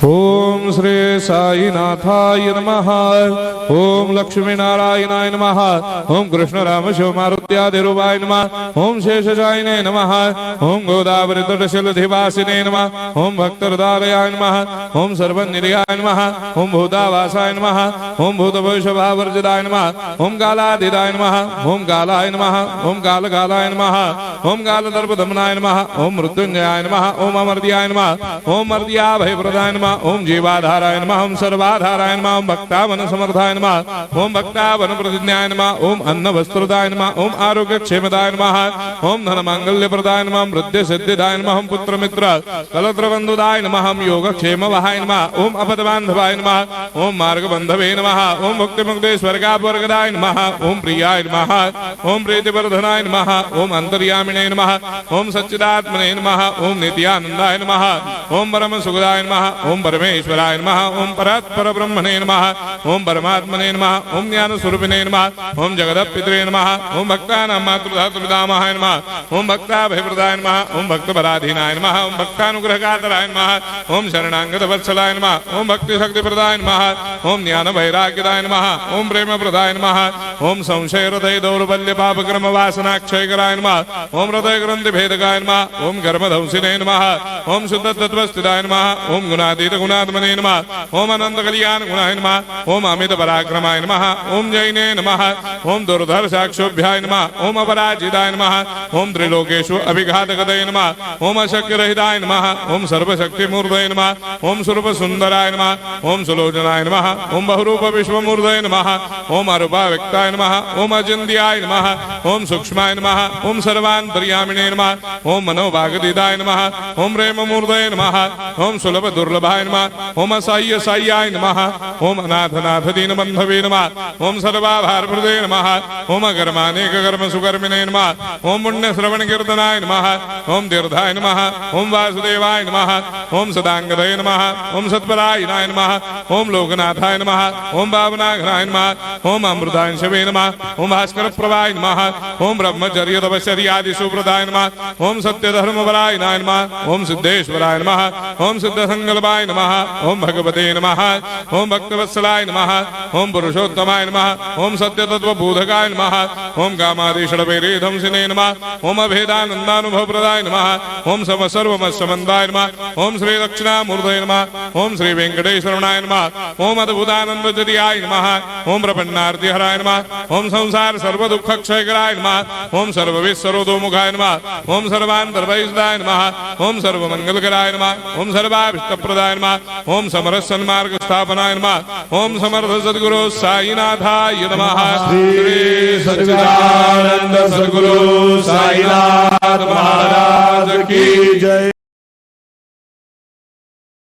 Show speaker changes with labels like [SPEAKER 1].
[SPEAKER 1] ओम श्री साईनाथाय नमः। ओम लक्ष्मी नारायणाय नमः। ओम कृष्ण राम शिव मारुत्यादिरूपाय नमः। ओम शेषशायिने नमः। ओम गोदावरी तटशिलधिवासिने नमः। ओम भक्तहृदयाय नमः। ओम सर्वनिर्याय नमः। ओम भूतावासाय नमः। ओम भूतभविष्यभावर्जिताय नमः। ओम कालाधीराय नमः। ओम कालाय नमः। ओम कालकालाय नमः। ओम कालदर्पदमनाय नमः। ओम मृत्युंजयाय नमः। ओम अमर्त्याय नमः। ओम मर्त्याभयप्रदाय नमः। ओम जीवाधाराय नमः। ओम सर्वाधाराय नमः। ओम भक्तावन समर्थाय नमः। ओम भक्तावन प्रतिज्ञाय नमः। ओम अन्न वस्त्रदाय नमः। ओम आरोग्य क्षेमदाय नमः। ओम धन मांगल्य प्रदाय नमः। ओम वृद्धि सिद्धिदाय नमः। ओम पुत्र मित्र कलत्र बंधुदाय नमः। ओम योग क्षेम वहाय नमः। ओम अपद बांधवाय नमः। ओम मार्ग बंधवे नमः। ओम मुक्ति मुक्ति स्वर्गापवर्गदाय नमः। ओम प्रियाय नमः। ओम प्रीतिवर्धनाय नमः। ओम अंतर्यामिने नमः। ओम सच्चिदात्मने नमः। ओम नित्यानंदाय नमः। ओम परम सुखदाय नमः। ओम परमेश्वराय नमः। ओम परात्पर ब्रह्मणे नमः। ओम परमात्मने नमः। ओम ज्ञान स्वरूपिणे नमः। ओम जगदपितरे नमः। ओम भक्तानां मातृधातुर्पितामहाय नमः। ओम भक्ताभयप्रदाय नमः। ओम भक्तपराधीनाय नमः। ओम भक्तानुग्रहकातराय नमः। ओम शरणागत वत्सलाय नमः। ओम भक्ति शक्ति प्रदाय नमः। ओम ज्ञान वैराग्यदाय नमः। ओम प्रेम प्रदाय नमः। ओम संशय हृदय दौर्बल्य पापक्रम वासना क्षयकराय नमः। ओम हृदय ग्रंथि भेदकाय नमः। ओम कर्मधंसिने नमः। ओम शुद्ध तत्वस्थिताय नमः। ओम गुणातीत गुणात्मने नमः। ओम अनंत कल्याण गुणाय नमः। ओम अमित पराक्रमाय नमः। ओम जैने नमः। ओम दुर्धर साक्षोभ्याय नमः। ओम अपराजिताय नमः। ओम त्रिलोकेषु अभिघातगतये नमः। ओम अशक्य रहिताय नमः। ओम सर्वशक्ति मूर्तये नमः। ओम स्वरूप सुंदराय नमः। ओम सुलोचनाय नमः। ओम बहुरूप विश्वमूर्तये नमः। ओम अरूपाव्यक्ताय नमः। ओम अचिन्त्याय नमः। ओम सूक्ष्माय नमः। ओम सर्वान्तर्यामिने नमः। ओम मनोभागदिदाय नमः। ओम प्रेम मूर्तये नमः। ओम सुलभ दुर्लभाय नमः। ओम असह्य साह्याय नमः। ओम अनाथनाथ दीन बंधवे नमः। ओम सर्वाभारप्रदे नमः। ओम अकर्मानेक कर्म सुकर्मिणे नमः। ओम पुण्य श्रवण कीर्तनाय नमः। ओम तीर्थाय नमः। ओम वासुदेवाय नमः। ओम सदांगदये नमः। ओम सत्परायणाय नमः। ओम लोकनाथाय नमः। ओम भावनाघ्नाय नमः। ओम अमृतांशवे नमः। ओम भास्कर प्रभाय नमः। ओम ब्रह्मचर्य तपश्चर्यादि सुप्रदाय नमः। ओम सत्य धर्मपरायणाय नमः। ओम सिद्धेश्वराय नमः। ओम सिद्ध संकल्पाय नमः। ओम भगवते नमः। ओम भक्तवत्सलाय नमः। ओम पुरुषोत्तमाय नमः। ओम सत्य तत्व बोधकाय नमः। ओम कामादिषडभैरेधंसिने नमः। ओम अभेदानंदानुभव प्रदाय नमः। ओम सर्वमस्समन्दाय नमः। ओम श्री दक्षिणामूर्तये नमः। ओम श्री वेंकटेश्वराय नमः। ओम अद्भुतानंदजरियाय नमः। ओम प्रपन्नार्तिहराय नमः। ओम संसार सर्व दुख क्षयकराय नमः। ओम सर्वविस्सरोदोमुखाय नमः। ओम सर्वान्तर्वैसदाय नमः। ओम सर्वमंगलकराय नमः। ओम सर्वाभीष्टप्रदाय नमः। ओम समरस सन्मार्ग स्थापनाय नमः। ओम समर्थ सद्गुरु साईनाथाय नमः। श्री सच्चिदानंद सद्गुरु साईनाथ महाराज की जय।